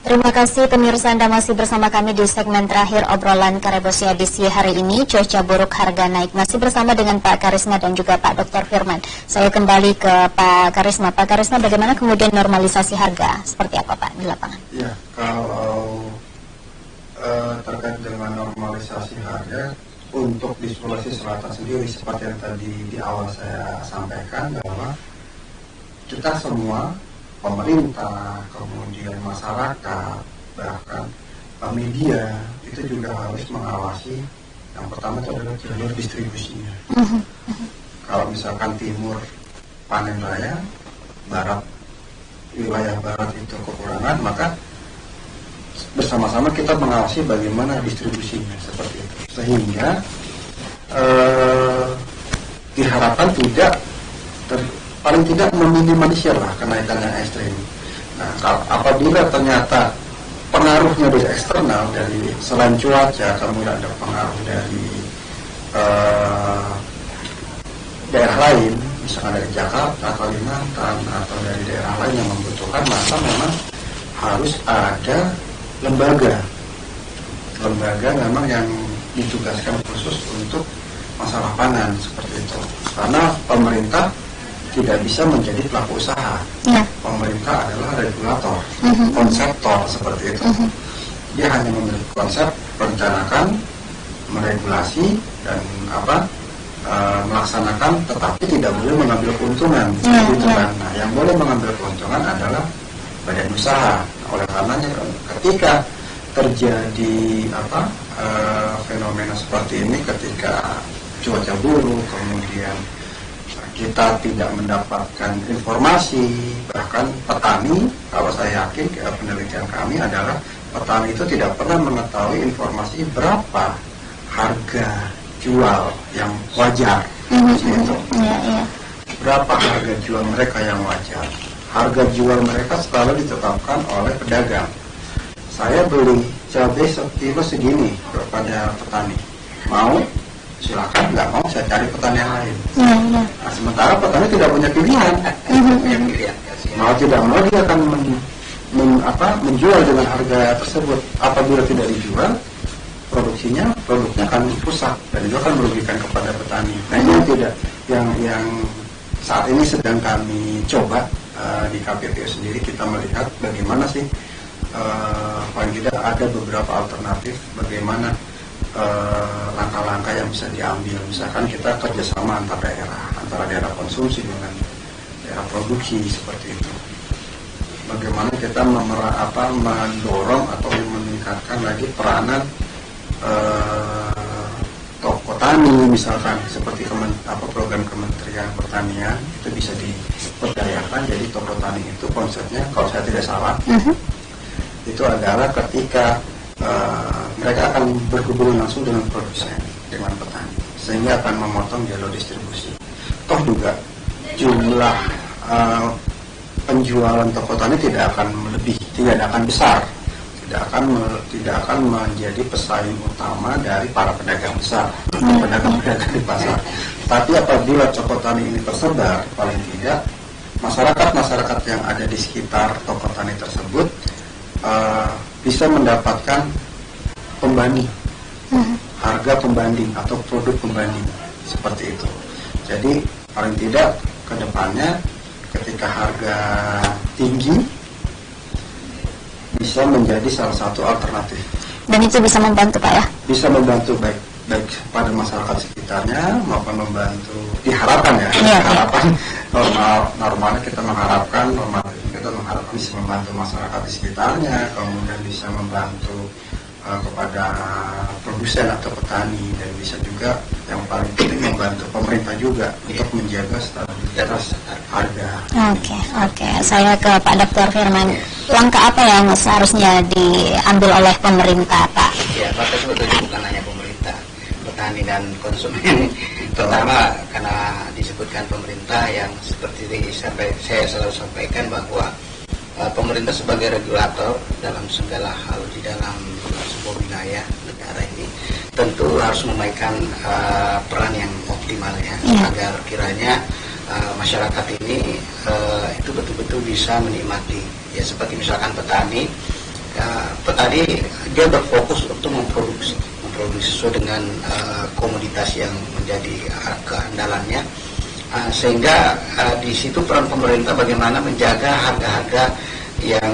Terima kasih pemirsa, Anda masih bersama kami di segmen terakhir obrolan Karebos edisi hari ini, cuaca buruk harga naik. Masih bersama dengan Pak Karisma dan juga Pak Dr. Firman. Saya kembali ke Pak Karisma. Pak Karisma, bagaimana kemudian normalisasi harga? Seperti apa Pak di lapangan? Ya, kalau terkait dengan normalisasi harga untuk di Sulawesi Selatan sendiri, seperti yang tadi di awal saya sampaikan, bahwa kita semua, pemerintah, kemudian masyarakat, bahkan media itu juga harus mengawasi. Yang pertama itu adalah jalur distribusinya. Kalau misalkan timur panen raya, barat, wilayah barat itu kekurangan, maka bersama-sama kita mengawasi bagaimana distribusinya seperti itu. Sehingga diharapkan paling tidak meminimalisir lah kenaikan yang ekstrim. Nah, apabila ternyata pengaruhnya dari eksternal, dari selain cuaca, kemudian ada pengaruh dari daerah lain, misalkan dari Jakarta, Kalimantan, atau dari daerah lain yang membutuhkan, maka memang harus ada lembaga memang yang ditugaskan khusus untuk masalah pangan seperti itu. Karena pemerintah tidak bisa menjadi pelaku usaha. Pemerintah adalah regulator, konseptor seperti itu. Dia hanya memiliki konsep, merencanakan, meregulasi dan melaksanakan, tetapi tidak boleh mengambil keuntungan. Nah, yang boleh mengambil keuntungan adalah badan usaha. Oleh karenanya, ketika terjadi fenomena seperti ini, ketika cuaca buruk, kemudian kita tidak mendapatkan informasi, bahkan petani, kalau saya yakin penelitian kami adalah petani itu tidak pernah mengetahui informasi berapa harga jual yang wajar. Berapa harga jual mereka yang wajar. Harga jual mereka selalu ditetapkan oleh pedagang. Saya beli cabai sekilo segini kepada petani, mau silakan, nggak mau saya cari petani yang lain. Nah, sementara petani tidak punya pilihan. Mau tidak mau dia akan menjual dengan harga tersebut. Apabila tidak dijual, produknya akan rusak dan itu akan merugikan kepada petani. Nah, yang saat ini sedang kami coba di KPPU sendiri, kita melihat bagaimana sih paling tidak ada beberapa alternatif bagaimana langkah-langkah yang bisa diambil. Misalkan kita kerjasama antara daerah konsumsi dengan daerah produksi seperti itu. Bagaimana kita mendorong atau meningkatkan lagi peranan toko tani, misalkan seperti program Kementerian Pertanian itu bisa diperdayakan. Jadi toko tani itu konsepnya, kalau saya tidak salah, itu adalah ketika mereka akan berhubungan langsung dengan produsen, dengan petani, sehingga akan memotong jalur distribusi. Toh juga jumlah penjualan toko tani tidak akan besar, tidak akan menjadi pesaing utama dari para pedagang besar, pedagang-pedagang di pasar. Tapi apabila toko tani ini tersebar, paling tidak masyarakat yang ada di sekitar toko tani tersebut bisa mendapatkan pembanding, harga pembanding atau produk pembanding seperti itu. Jadi paling tidak ke depannya ketika harga tinggi bisa menjadi salah satu alternatif. Dan itu bisa membantu Pak ya? Bisa membantu baik pada masyarakat sekitarnya maupun membantu, diharapkan ya. Harapan normalnya kita mengharapkan bisa membantu masyarakat di sekitarnya, kemudian bisa membantu kepada produsen atau petani, dan bisa juga yang paling penting membantu pemerintah juga untuk menjaga stabilitas harga. Oke. Saya ke Pak Dr. Firman. Langkah apa yang seharusnya diambil oleh pemerintah, Pak? Ya, maka sebetulnya bukan hanya pemerintah, petani dan konsumen. Pertama, karena disebutkan pemerintah yang seperti saya selalu sampaikan bahwa pemerintah sebagai regulator dalam segala hal di dalam sebuah wilayah negara ini tentu harus memainkan peran yang optimal ya, agar kiranya masyarakat ini itu betul-betul bisa menikmati ya, seperti misalkan petani petani dia berfokus untuk memproduksi sesuai dengan komoditas yang menjadi keandalannya, sehingga di situ peran pemerintah bagaimana menjaga harga-harga yang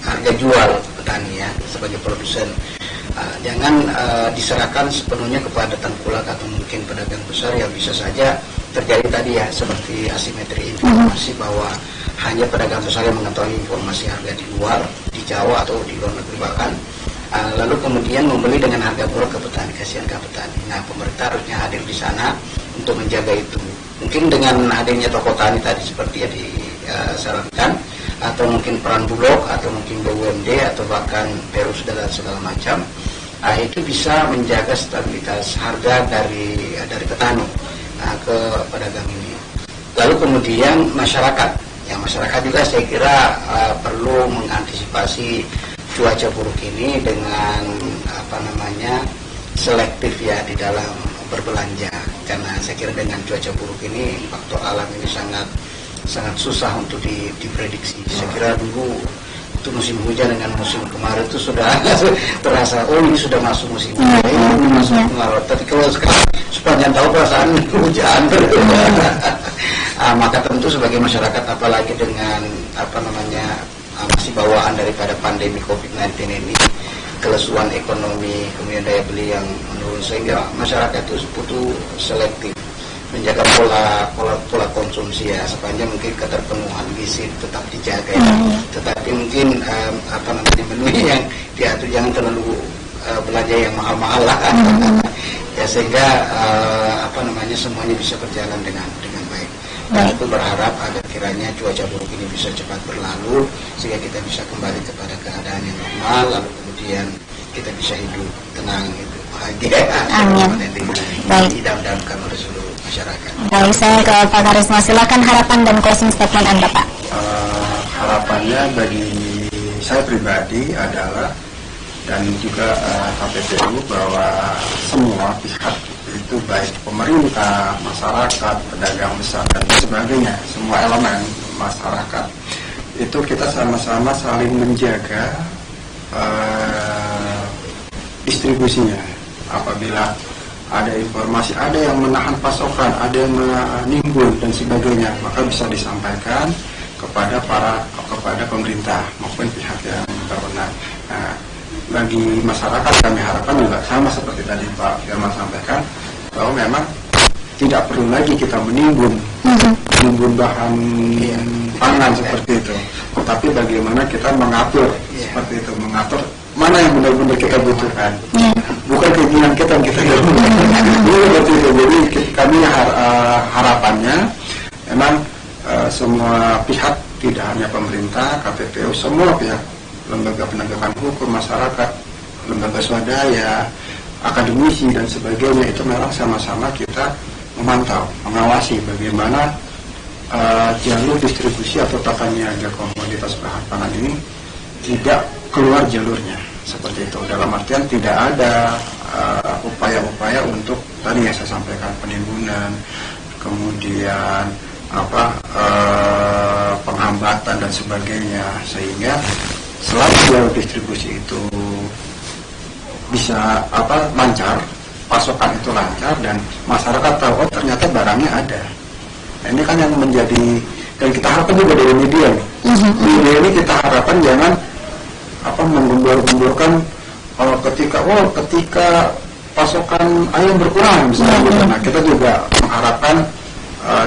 harga jual petani ya sebagai produsen. Jangan diserahkan sepenuhnya kepada tengkulak atau mungkin pedagang besar yang bisa saja terjadi tadi ya, seperti asimetri informasi bahwa hanya pedagang besar yang mengetahui informasi harga di luar, di Jawa atau di luar negeri bahkan, lalu kemudian membeli dengan harga murah ke petani, kasihan ke petani. Nah, pemerintah harusnya hadir di sana untuk menjaga itu. Mungkin dengan hadirnya toko tani tadi seperti yang disarankan, atau mungkin peran Bulog, atau mungkin BUMD, atau bahkan Perus dan segala macam, itu bisa menjaga stabilitas harga dari petani ke pedagang ini. Lalu kemudian masyarakat juga saya kira perlu mengantisipasi cuaca buruk ini dengan selektif ya di dalam berbelanja, karena saya kira dengan cuaca buruk ini faktor alam ini sangat susah untuk diprediksi. Saya kira dulu itu musim hujan dengan musim kemarau itu sudah terasa, oh ini sudah masuk musim hujan, ini masuk kemarau. Tapi kalau sekarang sepanjang tahun perasaan hujan maka tentu sebagai masyarakat, apalagi dengan masih bawaan daripada pandemi COVID-19 ini, kelesuan ekonomi, kemudian daya beli yang menurun, sehingga masyarakat itu butuh selektif menjaga pola konsumsi ya, sepanjang mungkin keterpenuhan gizi tetap dijaga ya. Tetapi mungkin menu yang diatur jangan terlalu belanja yang mahal-mahal lah ya, sehingga semuanya bisa berjalan dengan baik. Dan aku berharap agar kiranya cuaca buruk ini bisa cepat berlalu sehingga kita bisa kembali kepada keadaan yang normal, lalu kemudian kita bisa hidup tenang, hidup bahagia. Amin. Baik. Didamkan oleh seluruh masyarakat. Baik, saya ke Pak Karisma, silakan harapan dan closing statement Anda, Pak. Harapannya bagi saya pribadi adalah, dan juga KPPU, bahwa semua pihak itu baik pemerintah, masyarakat, pedagang besar dan sebagainya, semua elemen masyarakat itu kita sama-sama saling menjaga distribusinya. Apabila ada informasi, ada yang menahan pasokan, ada yang menimbun dan sebagainya, maka bisa disampaikan kepada pemerintah maupun pihak yang berwenang. Nah, bagi masyarakat kami harapkan juga sama seperti tadi Pak Firman sampaikan, bahwa memang tidak perlu lagi kita menimbun bahan pangan seperti itu, tapi bagaimana kita mengatur seperti itu, mengatur mana yang benar-benar kita butuhkan, bukan keinginan kita butuhkan. Seperti itu. Jadi kami harapannya memang semua pihak, tidak hanya pemerintah, KPPU, semua pihak, lembaga penegakan hukum, masyarakat, lembaga swadaya, akademisi dan sebagainya, itu memang sama-sama kita memantau, mengawasi bagaimana jalur distribusi atau tata niaga komoditas bahan pangan ini tidak keluar jalurnya, seperti itu. Dalam artian tidak ada upaya-upaya untuk tadi yang saya sampaikan, penimbunan, kemudian penghambatan dan sebagainya, sehingga selama jalur distribusi itu bisa lancar, pasokan itu lancar dan masyarakat tahu, oh ternyata barangnya ada. Nah, ini kan yang menjadi, dan kita harapkan juga dari media nih. Media ini kita harapkan jangan menggembur-gemburkan ketika pasokan ayam berkurang misalnya. Nah, kita juga mengharapkan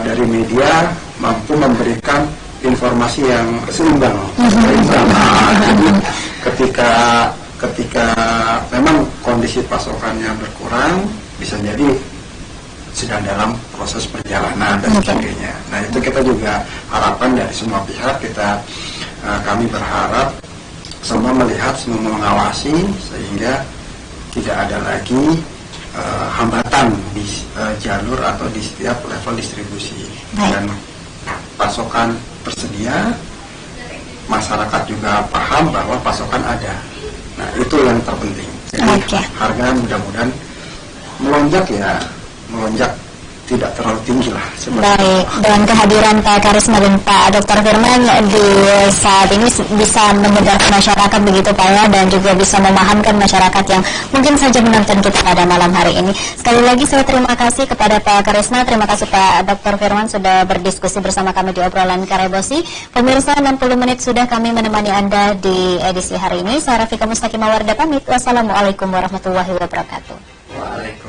dari media mampu memberikan informasi yang seimbang. Jadi ketika memang kondisi pasokannya berkurang, bisa jadi sedang dalam proses perjalanan dan sebagainya. Nah, itu kita juga harapkan dari semua pihak. Kami berharap semua melihat, semua mengawasi, sehingga tidak ada lagi hambatan di jalur atau di setiap level distribusi. Dan pasokan tersedia, masyarakat juga paham bahwa pasokan ada. Nah, itu yang terpenting. Jadi harga mudah-mudahan melonjak tidak terlalu tinggi lah. Baik, dan kehadiran Pak Karisma dan Pak Dr. Firman di saat ini bisa menyedarkan masyarakat begitu Pak ya, dan juga bisa memahamkan masyarakat yang mungkin saja menonton kita pada malam hari ini. Sekali lagi saya terima kasih kepada Pak Karisma, terima kasih Pak Dr. Firman sudah berdiskusi bersama kami di obrolan Karebosi. Pemirsa, 60 menit sudah kami menemani Anda di edisi hari ini. Saya Rafika Mustaqimah Wardah pamit. Wassalamualaikum warahmatullahi wabarakatuh. Waalaikumsalam.